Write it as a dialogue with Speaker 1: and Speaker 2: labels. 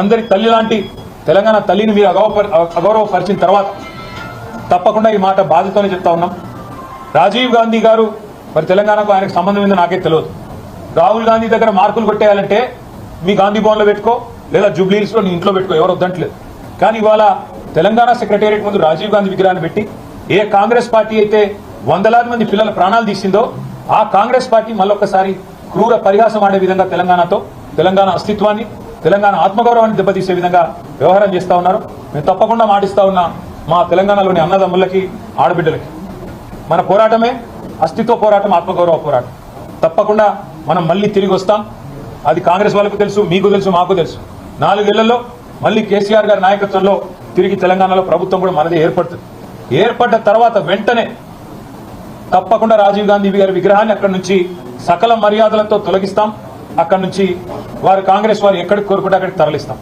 Speaker 1: అందరి తల్లి లాంటి తెలంగాణ తల్లిని మీరు అగౌరవపరిచిన తర్వాత తప్పకుండా ఈ మాట బాధతోనే చెప్తా ఉన్నాం. రాజీవ్ గాంధీ గారు మరి తెలంగాణకు ఆయనకు సంబంధం ఏందో నాకే తెలియదు. రాహుల్ గాంధీ దగ్గర మార్కులు కొట్టేయాలంటే మీ గాంధీ భవన్లో పెట్టుకో, లేదా జూబ్లీహిల్స్లో నీ ఇంట్లో పెట్టుకో, ఎవరు వద్దంటలేదు. కానీ ఇవాళ తెలంగాణ సెక్రటేరియట్ ముందు రాజీవ్ గాంధీ విగ్రహాన్ని పెట్టి ఏ కాంగ్రెస్ పార్టీ అయితే వందలాది మంది పిల్లల ప్రాణాలు తీసిందో ఆ కాంగ్రెస్ పార్టీ మళ్ళొక్కసారి క్రూర పరిహాసం ఆడే విధంగా తెలంగాణ అస్తిత్వాన్ని, తెలంగాణ ఆత్మగౌరవాన్ని దెబ్బతీసే విధంగా వ్యవహారం చేస్తా ఉన్నారు. మేము తప్పకుండా మాటిస్తా ఉన్నా మా తెలంగాణలోని అన్నదమ్ములకి, ఆడబిడ్డలకి, మన పోరాటమే అస్తిత్వ పోరాటం, ఆత్మగౌరవ పోరాటం. తప్పకుండా మనం మళ్ళీ తిరిగి వస్తాం. అది కాంగ్రెస్ వాళ్ళకు తెలుసు, మీకు తెలుసు, మాకు తెలుసు. 4 ఏళ్లలో మళ్ళీ కేసీఆర్ గారి నాయకత్వంలో తిరిగి తెలంగాణలో ప్రభుత్వం కూడా మనదే ఏర్పడుతుంది. ఏర్పడ్డ తర్వాత వెంటనే తప్పకుండా రాజీవ్ గాంధీ గారి విగ్రహాన్ని అక్కడి నుంచి సకల మర్యాదలతో తొలగిస్తాం. అక్కడి నుంచి కాంగ్రెస్ వారు ఎక్కడికి కోరుకుంటే అక్కడికి తరలిస్తాం.